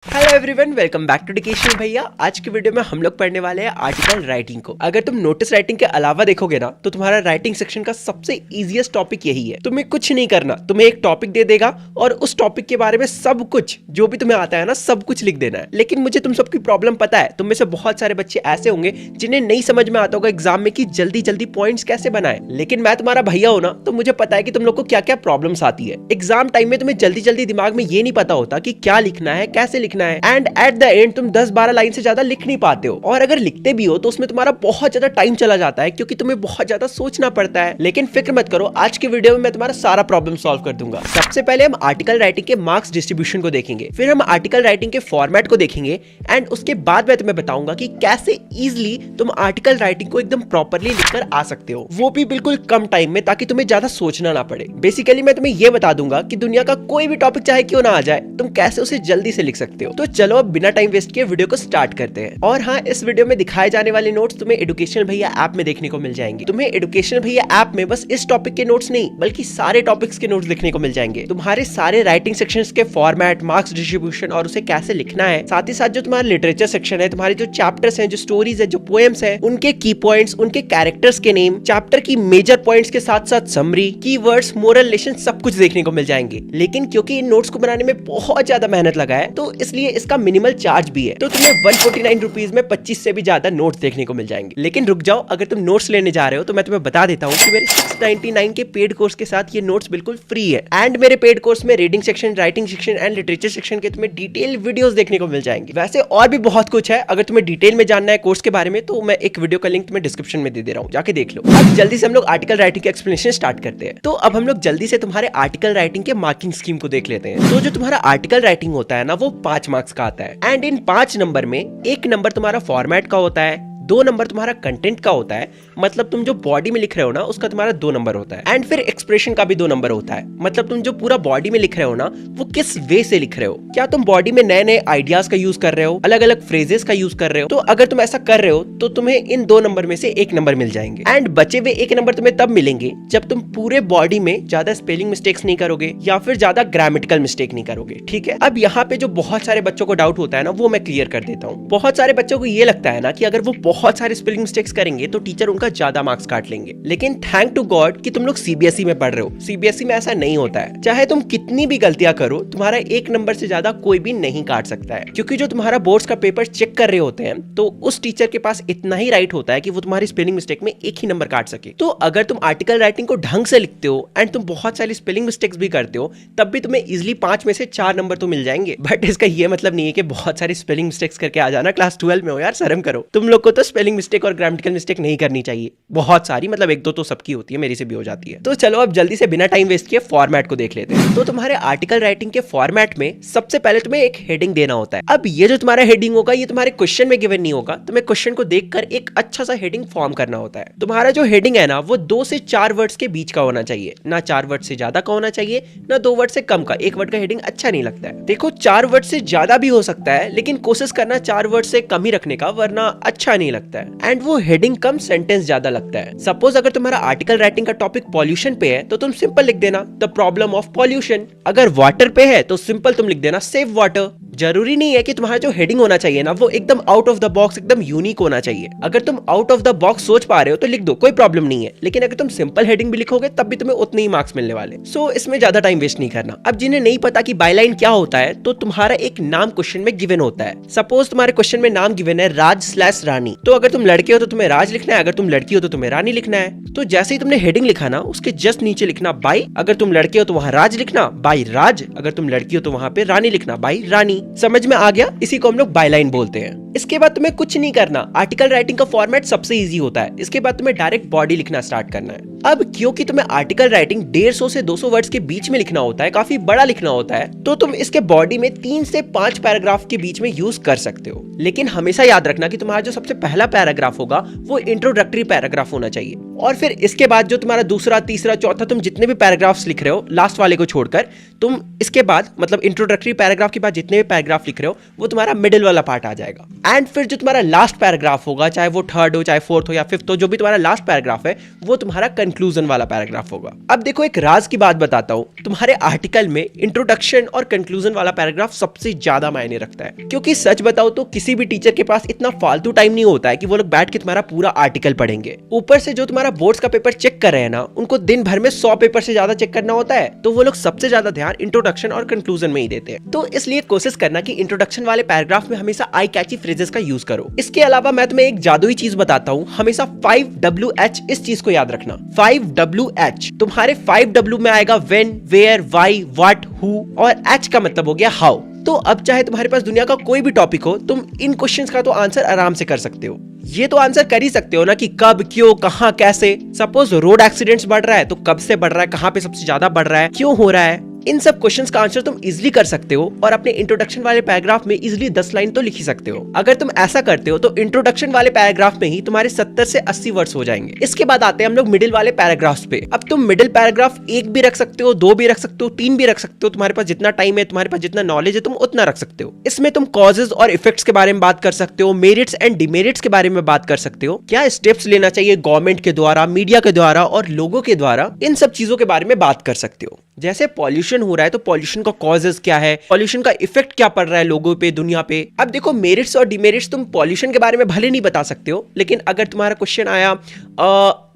Hello everyone, welcome back to Education Bhaiya. आज की video में हम लोग पढ़ने वाले हैं आर्टिकल राइटिंग को। अगर तुम नोटिस राइटिंग के अलावा देखोगे ना तो तुम्हारा राइटिंग सेक्शन का सबसे इजीएस्ट टॉपिक यही है। तुम्हें कुछ नहीं करना, तुम्हें एक टॉपिक दे देगा और उस टॉपिक के बारे में सब कुछ जो भी तुम्हें आता है ना सब कुछ लिख देना है। लेकिन मुझे तुम सबकी प्रॉब्लम पता है। तुम में से बहुत सारे बच्चे ऐसे होंगे जिन्हें नहीं समझ में आता होगा एग्जाम में कि जल्दी जल्दी पॉइंट्स कैसे बनाए। लेकिन मैं तुम्हारा भैया हूं ना, तो मुझे पता है कि तुम लोग को क्या क्या प्रॉब्लम्स आती है। एग्जाम टाइम में तुम्हें जल्दी जल्दी दिमाग में ये नहीं पता होता कि क्या लिखना है, कैसे लिखना है, एंड एट द एंड तुम 10-12 लाइन से ज्यादा लिख नहीं पाते हो। और अगर लिखते भी हो तो उसमें तुम्हारा बहुत ज्यादा टाइम चला जाता है क्योंकि तुम्हें बहुत ज्यादा सोचना पड़ता है। लेकिन फिक्र मत करो, आज के वीडियो में मैं तुम्हारा सारा प्रॉब्लम सॉल्व कर दूंगा। सबसे पहले हम आर्टिकल राइटिंग के मार्क्स डिस्ट्रीब्यूशन को देखेंगे, फिर हम आर्टिकल राइटिंग के फॉर्मेट को देखेंगे एंड उसके बाद मैं तुम्हें बताऊंगा कि कैसे इजिली तुम आर्टिकल राइटिंग को एकदम प्रॉपर्ली लिखकर आ सकते हो, वो भी बिल्कुल कम टाइम में, ताकि तुम्हें ज्यादा सोचना ना पड़े। बेसिकली मैं तुम्हें ये बता दूंगा कि दुनिया का कोई भी टॉपिक चाहे क्यों ना आ जाए, तुम कैसे उसे जल्दी से लिख सकते हो। तो चलो अब बिना टाइम वेस्ट किए वीडियो को स्टार्ट करते हैं। और हाँ, इस वीडियो में दिखाए जाने वाले नोट्स तुम्हें एडुकेशन भैया ऐप में देखने को मिल जाएंगे। तुम्हें एडुकेशन भैया ऐप में बस इस टॉपिक के नोट्स नहीं बल्कि सारे टॉपिक्स के नोट्स देखने को मिल जाएंगे। तुम्हारे सारे राइटिंग सेक्शंस के फॉर्मेट, मार्क्स डिस्ट्रीब्यूशन और उसे कैसे लिखना है, साथ ही साथ जो तुम्हारा लिटरेचर सेक्शन है, तुम्हारे जो चैप्टर्स हैं, जो स्टोरीज है, जो पोएम्स है, उनके की पॉइंट्स, उनके कैरेक्टर्स के नेम, चैप्टर की मेजर पॉइंट्स के साथ साथ समरी, कीवर्ड्स, मोरल लेसन सब कुछ देखने को मिल जाएंगे। लेकिन क्योंकि इन नोट्स को बनाने में बहुत ज्यादा मेहनत लगा है तो इसलिए इसका मिनिमल चार्ज भी है। तो तुम्हें 149 रुपीज में 25 से भी ज्यादा नोट्स देखने को मिल जाएंगे। लेकिन रुक जाओ, अगर तुम नोट्स लेने जा रहे हो तो मैं तुम्हें बता देता हूँ कि मेरे 699 के पेड कोर्स के साथ ये नोट्स बिल्कुल फ्री है। एंड मेरे पेड कोर्स में reading section, writing section and literature section के तुम्हें डिटेल वीडियोस देखने को मिल जाएंगे। वैसे और भी बहुत कुछ है, अगर तुम्हें डिटेल में जानना है कोर्स के बारे में तो मैं एक वीडियो का लिंक तुम्हें डिस्क्रिप्शन में दे रहा हूँ, जाके देख लो। अब जल्दी से हम लोग आर्टिकल राइटिंग के एक्सप्लेनेशन स्टार्ट करते हैं। तो अब हम लोग जल्दी से तुम्हारे आर्टिकल राइटिंग के मार्किंग स्कीम को देख लेते हैं। तो जो तुम्हारा आर्टिकल राइटिंग होता है ना, वो 5 मार्क्स का आता है। एंड इन 5 नंबर में 1 नंबर तुम्हारा फॉर्मेट का होता है, 2 नंबर तुम्हारा कंटेंट का होता है, मतलब तुम जो बॉडी में लिख रहे हो ना उसका तुम्हारा 2 नंबर होता है। एंड फिर एक्सप्रेशन का भी 2 नंबर होता है, मतलब तुम जो पूरा बॉडी में लिख रहे हो ना वो किस वे से लिख रहे हो। क्या तुम बॉडी में नए नए आइडियाज का यूज कर रहे हो, अलग अलग फ्रेजेस का यूज कर रहे हो। तो अगर तुम ऐसा कर रहे हो तो तुम्हें इन 2 नंबर में से 1 नंबर मिल जाएंगे। एंड बचे हुए 1 नंबर तुम्हें तब मिलेंगे जब तुम पूरे बॉडी में ज्यादा स्पेलिंग मिस्टेक्स नहीं करोगे या फिर ज्यादा ग्रामेटिकल मिस्टेक नहीं करोगे। ठीक है, अब यहाँ पे जो बहुत सारे बच्चों को डाउट होता है ना वो मैं क्लियर कर देता हूँ। बहुत सारे बच्चों को ये लगता है ना कि अगर वो बहुत सारे स्पेलिंग मिस्टेक्स करेंगे तो टीचर उनका ज्यादा मार्क्स काट लेंगे। लेकिन थैंक टू गॉड कि तुम लोग सीबीएसई में पढ़ रहे हो। सीबीएसई में ऐसा नहीं होता है। चाहे तुम कितनी भी गलतियां करो, तुम्हारा 1 नंबर से ज्यादा कोई भी नहीं काट सकता है, क्योंकि जो तुम्हारा बोर्ड्स का पेपर चेक कर रहे होते हैं तो उस टीचर के पास इतना ही राइट होता है कि वो तुम्हारी स्पेलिंग मिस्टेक में 1 ही नंबर काट सके। तो अगर तुम आर्टिकल राइटिंग को ढंग से लिखते हो एंड तुम बहुत सारी स्पेलिंग मिस्टेक्स भी करते हो तब भी तुम्हें इजिली 5 में से 4 नंबर तो मिल जाएंगे। बट इसका ये मतलब नहीं है कि बहुत सारी स्पेलिंग मिस्टेक्स करके आ जाना। क्लास 12 में हो यार, शर्म करो। तुम लोग को तो स्पेलिंग मिस्टेक और ग्रामेटिकल मिस्टेक नहीं करनी चाहिए, बहुत सारी, मतलब 1-2 तो सबकी होती है, मेरी से भी हो जाती है। तो चलो अब जल्दी से बिना टाइम वेस्ट किए फॉर्मेट को देख लेते हैं। तो तुम्हारे आर्टिकल राइटिंग के फॉर्मेट में सबसे पहले तुम्हें एक हेडिंग देना होता है। अब ये जो तुम्हारा हेडिंग होगा ये तुम्हारे क्वेश्चन में गिवन नहीं होगा, तुम्हें क्वेश्चन को देखकर एक अच्छा सा हेडिंग फॉर्म करना होता है। तुम्हारा जो हेडिंग है ना वो 2 से 4 वर्ड्स के बीच का होना चाहिए, ना 4 वर्ड से ज्यादा का होना चाहिए, ना 2 वर्ड से कम का। 1 वर्ड का हेडिंग अच्छा नहीं लगता है। देखो 4 वर्ड से ज्यादा भी हो सकता है, लेकिन कोशिश करना 4 वर्ड से कम ही रखने का, वरना अच्छा नहीं लगता है। एंड वो हेडिंग कम, सेंटेंस ज्यादा लगता है। सपोज अगर तुम्हारा आर्टिकल राइटिंग का टॉपिक पॉल्यूशन पे है तो तुम सिंपल लिख देना द प्रॉब्लम ऑफ पॉल्यूशन। अगर वाटर पे है तो सिंपल तुम लिख देना सेव वाटर। जरूरी नहीं है कि तुम्हारा जो हेडिंग होना चाहिए ना वो एकदम आउट ऑफ द बॉक्स, एकदम यूनिक होना चाहिए। अगर तुम आउट ऑफ द बॉक्स सोच पा रहे हो तो लिख दो, कोई प्रॉब्लम नहीं है। लेकिन अगर तुम सिंपल हेडिंग भी लिखोगे तब भी तुम्हें उतने ही मार्क्स मिलने वाले। सो इसमें ज्यादा टाइम वेस्ट नहीं करना। अब जिन्हें नहीं पता कि बायलाइन क्या होता है, तो तुम्हारा एक नाम क्वेश्चन में गिवन होता है। सपोज तुम्हारे क्वेश्चन में नाम गिवन है राज/रानी, तो अगर तुम लड़के हो तो तुम्हें राज लिखना है, अगर तुम लड़की हो तो तुम्हें रानी लिखना है। तो जैसे ही तुमने हेडिंग लिखा ना उसके जस्ट नीचे लिखना बाई, अगर तुम लड़के हो तो वहां राज लिखना, बाई राज। अगर तुम लड़की हो तो वहां पे रानी लिखना, बाई रानी। समझ में आ गया? इसी को हम लोग बायलाइन बोलते हैं। इसके बाद तुम्हें कुछ नहीं करना। आर्टिकल राइटिंग का फॉर्मेट सबसे इजी होता है। इसके बाद तुम्हें डायरेक्ट बॉडी लिखना स्टार्ट करना है। अब क्योंकि तुम्हें आर्टिकल राइटिंग 150 से 200 वर्ड्स के बीच में लिखना होता है, काफी बड़ा लिखना होता है, तो तुम इसके बॉडी में 3 से 5 पैराग्राफ के बीच में यूज कर सकते हो। लेकिन हमेशा याद रखना कि तुम्हारा जो सबसे पहला पैराग्राफ होगा वो इंट्रोडक्टरी पैराग्राफ होना चाहिए। और फिर इसके बाद जो तुम्हारा दूसरा, तीसरा, चौथा, तुम जितने भी पैराग्राफ्स लिख रहे हो लास्ट वाले को छोड़कर, तुम इसके बाद मतलब इंट्रोडक्टरी पैराग्राफ के बाद जितने भी पैराग्राफ लिख रहे हो वो तुम्हारा मिडिल वाला पार्ट आ जाएगा। एंड फिर जो तुम्हारा लास्ट पैराग्राफ होगा, चाहे वो थर्ड हो, चाहे फोर्थ हो या फिफ्थ हो, जो भी तुम्हारा लास्ट पैराग्राफ है वो तुम्हारा कंक्लूजन वाला पैराग्राफ होगा। अब देखो एक राज की बात बताता हूं, तुम्हारे आर्टिकल में इंट्रोडक्शन और कंक्लूजन वाला पैराग्राफ सबसे ज्यादा मायने रखता है, क्योंकि सच बताओ तो किसी भी टीचर के पास इतना फालतू टाइम नहीं होता है कि वो लोग बैठ के तुम्हारा पूरा आर्टिकल पढ़ेंगे। ऊपर से जो तुम्हारा बोर्ड्स का पेपर चेक कर रहे हैं ना, उनको दिन भर में 100 पेपर से ज्यादा चेक करना होता है, तो वो लोग सबसे ज्यादा ध्यान इंट्रोडक्शन और कंक्लूजन में ही देते हैं। तो इसलिए कोशिश करना कि इंट्रोडक्शन वाले पैराग्राफ में हमेशा आई कैची फ्रेजेस का यूज करो। इसके अलावा मैं तुम्हें एक जादुई चीज बताता हूँ, हमेशा 5WH इस चीज को याद रखना। 5WH तुम्हारे 5W में आएगा when, where, why, what, who, और H का मतलब हो गया हाउ। तो अब चाहे तुम्हारे पास दुनिया का कोई भी टॉपिक हो, तुम इन क्वेश्चंस का तो आंसर आराम से कर सकते हो। ये तो आंसर कर ही सकते हो ना कि कब, क्यों, कहां, कैसे। सपोज रोड एक्सीडेंट्स बढ़ रहा है तो कब से बढ़ रहा है, कहां पे सबसे ज्यादा बढ़ रहा है, क्यों हो रहा है। इन सब क्वेश्चंस का आंसर तुम इजीली कर सकते हो और अपने इंट्रोडक्शन वाले पैराग्राफ में इजीली 10 लाइन तो लिख ही सकते हो। अगर तुम ऐसा करते हो तो इंट्रोडक्शन वाले पैराग्राफ में ही तुम्हारे 70 से 80 वर्ड्स हो जाएंगे। इसके बाद आते हैं हम लोग मिडिल वाले पैराग्राफ्स पे। अब तुम मिडिल पैराग्राफ 1 भी रख सकते हो, 2 भी रख सकते हो, 3 भी रख सकते हो। तुम्हारे पास जितना टाइम है, तुम्हारे पास जितना नॉलेज है, तुम उतना रख सकते हो। इसमें तुम कॉजेज और इफेक्ट्स के बारे में बात कर सकते हो, मेरिट्स एंड डिमेरिट्स के बारे में बात कर सकते हो, क्या स्टेप्स लेना चाहिए गवर्नमेंट के द्वारा, मीडिया के द्वारा और लोगों के द्वारा, इन सब चीजों के बारे में बात कर सकते हो। जैसे पॉल्यूशन हो रहा है तो पॉल्यूशन का कॉजेस क्या है, पॉल्यूशन का इफेक्ट क्या पड़ रहा है लोगों पे, दुनिया पे। अब देखो मेरिट्स और डिमेरिट्स तुम पॉल्यूशन के बारे में भले नहीं बता सकते हो, लेकिन अगर तुम्हारा क्वेश्चन आया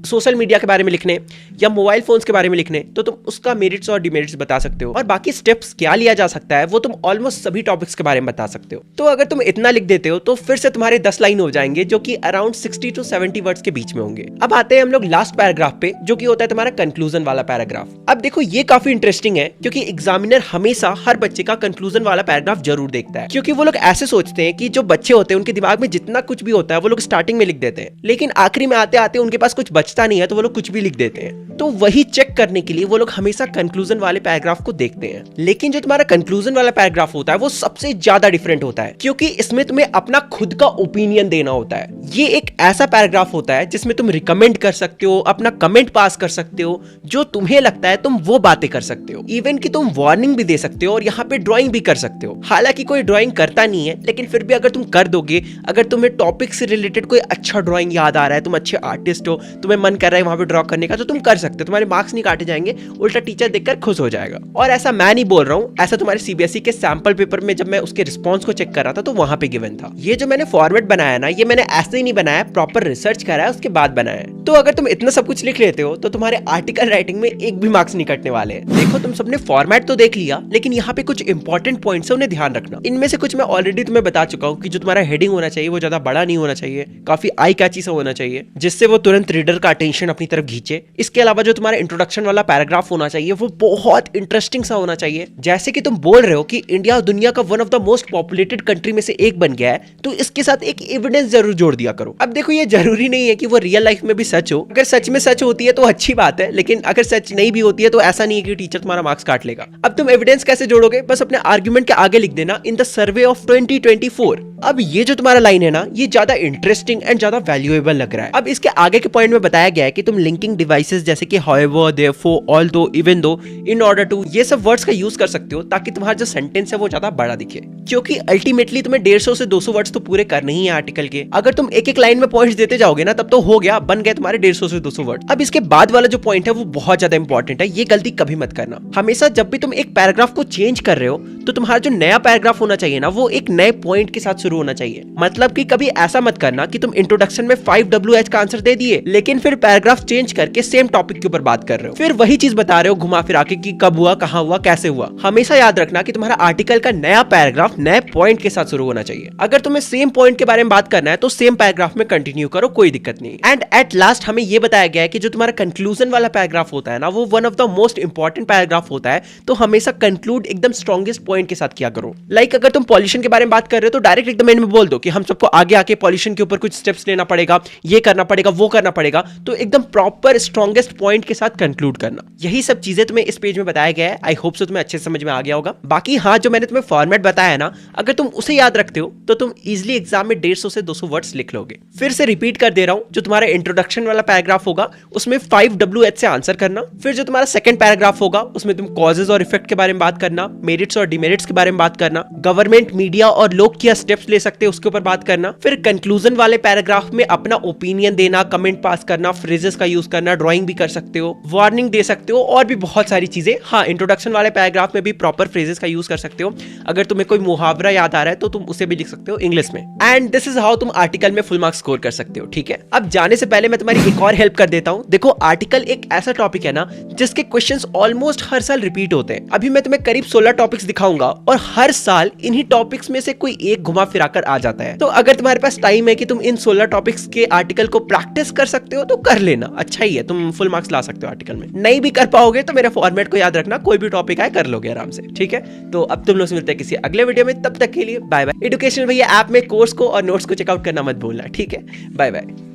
सोशल मीडिया के बारे में लिखने या मोबाइल फोन्स के बारे में लिखने, तो तुम उसका मेरिट्स और डिमेरिट्स बता सकते हो। और बाकी स्टेप्स क्या लिया जा सकता है वो तुम ऑलमोस्ट सभी टॉपिक्स के बारे में बता सकते हो। तो अगर तुम इतना लिख देते हो तो फिर से तुम्हारे 10 लाइन हो जाएंगे, जो कि अराउंड 60 to 70 वर्ड्स के बीच में होंगे। अब आते हैं हम लोग लास्ट पैराग्राफ पे, जो कि होता है तुम्हारा कंक्लूजन वाला पैराग्राफ। अब देखो ये काफी इंटरेस्टिंग है, क्योंकि एग्जामिनर हमेशा हर बच्चे का कंक्लूजन वाला पैराग्राफ जरूर देखता है, क्योंकि वो लोग ऐसे सोचते हैं कि जो बच्चे होते हैं उनके दिमाग में जितना कुछ भी होता है वो लोग स्टार्टिंग में लिख देते हैं, लेकिन आखिरी में आते आते उनके पास कुछ बचता नहीं है, तो वो लोग कुछ भी लिख देते हैं। तो वही चेक करने के लिए वो लोग हमेशा कंक्लूजन वाले पैराग्राफ को देखते हैं। लेकिन जो तुम्हारा कंक्लूजन वाला पैराग्राफ होता है वो सबसे ज्यादा डिफरेंट होता है, क्योंकि इसमें तुम्हें अपना खुद का ओपिनियन देना होता है। ये एक ऐसा पैराग्राफ होता है जिसमें तुम रिकमेंड कर सकते हो, अपना कमेंट पास कर सकते हो, जो तुम्हें लगता है तुम वो बातें कर सकते हो। इवन कि तुम वार्निंग भी दे सकते हो और यहाँ पे ड्राइंग भी कर सकते हो। हालांकि कोई ड्राइंग करता नहीं है, लेकिन फिर भी अगर तुम कर दोगे, अगर तुम्हें टॉपिक से रिलेटेड कोई अच्छा ड्राइंग याद आ रहा है, तुम अच्छे आर्टिस्ट हो, तुम्हें मन कर रहा है वहां पे ड्रॉ करने का, तो तुम कर सकते हो। तुम्हारे मार्क्स नहीं काटे जाएंगे, उल्टा टीचर देखकर खुश हो जाएगा। और ऐसा मैं नहीं बोल रहा हूँ, ऐसा तुम्हारे सीबीएसई के सैंपल पेपर में जब मैं उसके रिस्पॉन्स को चेक कर रहा था तो वहां पे गिवन था। ये जो मैंने फॉर्मेट बनाया ना, ये मैंने ऐसे ही नहीं बनाया, प्रॉपर रिसर्च करा है उसके बाद बनाया है। तो अगर तुम इतना सब कुछ लिख लेते हो तो तुम्हारे आर्टिकल राइटिंग में एक भी मार्क्स नहीं कटने वाले हैं। देखो तुम सबने फॉर्मेट तो देख लिया, लेकिन यहाँ पे कुछ इंपॉर्टेंट पॉइंट्स है, उन्हें ध्यान रखना। इनमें से कुछ मैं ऑलरेडी तुम्हें बता चुका हूँ कि जो तुम्हारा हेडिंग होना चाहिए वो ज्यादा बड़ा नहीं होना चाहिए, काफी आई कैची सा होना चाहिए, जिससे वो तुरंत रीडर का अटेंशन अपनी तरफ खींचे। इसके अलावा जो तुम्हारा इंट्रोडक्शन वाला पैराग्राफ होना चाहिए वो बहुत इंटरेस्टिंग सा होना चाहिए। जैसे कि तुम बोल रहे हो कि इंडिया दुनिया का one of the most populated country में से एक बन गया है, तो इसके साथ एक एविडेंस जरूर जोड़ दिया करो। अब देखो ये जरूरी नहीं है कि वो रियल लाइफ में भी सच हो। अगर सच में सच होती है तो अच्छी बात है, लेकिन अगर सच नहीं भी होती है तो ऐसा नहीं है कि टीचर तुम्हारा मार्क्स काट लेगा। अब तुम एविडेंस कैसे जोड़ोगे? बस अपने आर्ग्यूमेंट के आगे लिख देना इन द सर्वे ऑफ 2024। अब ये जो तुम्हारा लाइन है ना, ये ज्यादा इंटरेस्टिंग एंड ज्यादा वैल्यूएबल लग रहा है। अब इसके आगे के पॉइंट में बताया गया है कि तुम लिंकिंग डिवाइसेस जैसे कि however, therefore, although, even though, in order to, ये सब वर्ड्स का यूज कर सकते हो ताकि तुम्हारा जो सेंटेंस है वो ज्यादा बड़ा दिखे, क्योंकि अल्टीमेटली तुम्हें 150 से 200 वर्ड्स तो पूरे करने ही है आर्टिकल के। अगर तुम एक एक लाइन में पॉइंट्स देते जाओगे ना, तब तो हो गया, बन गए तुम्हारे 150 से 200 वर्ड। अब इसके बाद वाला जो पॉइंट है वो बहुत ज्यादा इंपॉर्टेंट है, ये गलती कभी मत करना। हमेशा जब भी तुम एक पैराग्राफ को चेंज कर रहे हो तो तुम्हारा जो नया पैराग्राफ होना चाहिए ना, वो एक नए पॉइंट के साथ शुरू होना चाहिए। मतलब कि कभी ऐसा मत करना कि तुम इंट्रोडक्शन में 5WH का आंसर दे दिए, लेकिन फिर पैराग्राफ चेंज करके सेम टॉपिक के ऊपर बात कर रहे हो, फिर वही चीज बता रहे हो घुमा फिरा के कि कब हुआ, कहां हुआ, कैसे हुआ। हमेशा याद रखना कि तुम्हारा आर्टिकल का नया पैराग्राफ नए पॉइंट के साथ शुरू होना चाहिए। अगर तुम्हें सेम पॉइंट के बारे में बात करना है तो सेम पैराग्राफ में कंटिन्यू करो, कोई दिक्कत नहीं। एंड एट लास्ट हमें यह बताया गया है कि जो तुम्हारा कंक्लूजन वाला पैराग्राफ होता है ना, वो one of the most important paragraph होता है, तो हमेशा कंक्लूड एकदम स्ट्रॉन्गेस्ट पॉइंट के साथ किया करो। लाइक अगर तुम पॉल्यूशन के बारे में बात कर रहे हो तो डायरेक्ट एकदम एंड में बोल दो कि हम सबको आगे आके पॉल्यूशन के ऊपर कुछ स्टेप्स लेना पड़ेगा, ये करना पड़ेगा, वो करना पड़ेगा। तो एकदम प्रॉपर स्ट्रॉन्गेस्ट पॉइंट के साथ कंक्लूड करना। यही सब चीजें तुम्हें इस पेज में बताया गया है। आई होप सो तुम्हें अच्छे समझ में आ गया होगा। बाकी हाँ, जो मैंने तुम्हें फॉर्मेट बताया है ना, अगर तुम उसे याद रखते हो तो तुम इजीली एग्जाम में 150 से 200 वर्ड्स लिख लोगे। फिर से रिपीट कर दे रहा हूं, जो तुम्हारा इंट्रोडक्शन वाला पैराग्राफ होगा उसमें 5WH से आंसर करना। फिर जो तुम्हारा सेकंड पैराग्राफ होगा उसमें तुम कॉजेज और इफेक्ट के बारे में बात करना, मेरिट्स और मेरिट्स के बारे में बात करना, गवर्नमेंट, मीडिया और लोग क्या स्टेप्स ले सकते हैं उसके ऊपर बात करना, फिर कंक्लूजन वाले पैराग्राफ में अपना ओपिनियन देना, कमेंट पास करना, फ्रेजेस का यूज करना, ड्राइंग भी कर सकते हो, वार्निंग दे सकते हो और भी बहुत सारी चीजें। हाँ, इंट्रोडक्शन वाले पैराग्राफ में भी प्रॉपर फ्रेजेस का यूज कर सकते हो। अगर तुम्हें कोई मुहावरा याद आ रहा है तो तुम उसे भी लिख सकते हो इंग्लिश में। एंड दिस इज हाउ तुम आर्टिकल में फुल मार्क्स स्कोर कर सकते हो। ठीक है, अब जाने से पहले मैं तुम्हारी एक और हेल्प कर देता हूं। देखो, आर्टिकल एक ऐसा टॉपिक है ना जिसके क्वेश्चंस ऑलमोस्ट हर साल रिपीट होते हैं। अभी मैं तुम्हें करीब 16 टॉपिक्स दिखाऊंगा और हर साल इन्हीं टॉपिक्स में से कोई एक घुमा फिरा कर आ जाता है। तो अगर तुम्हारे पास टाइम है कि तुम इन 16 टॉपिक्स के आर्टिकल को प्रैक्टिस कर सकते हो तो कर लेना, अच्छा ही है, तुम फुल मार्क्स ला सकते हो आर्टिकल में। नहीं भी कर पाओगे तो मेरे फॉर्मेट को याद रखना, कोई भी टॉपिक आए कर लोगे आराम से। ठीक है, तो अब तुम लोग से मिलते हैं किसी अगले वीडियो में, तब तक के लिए बाय बाय। एजुकेशनल भैया ऐप में कोर्स को और नोट्स को चेकआउट करना मत भूलना। ठीक है, बाय बाय।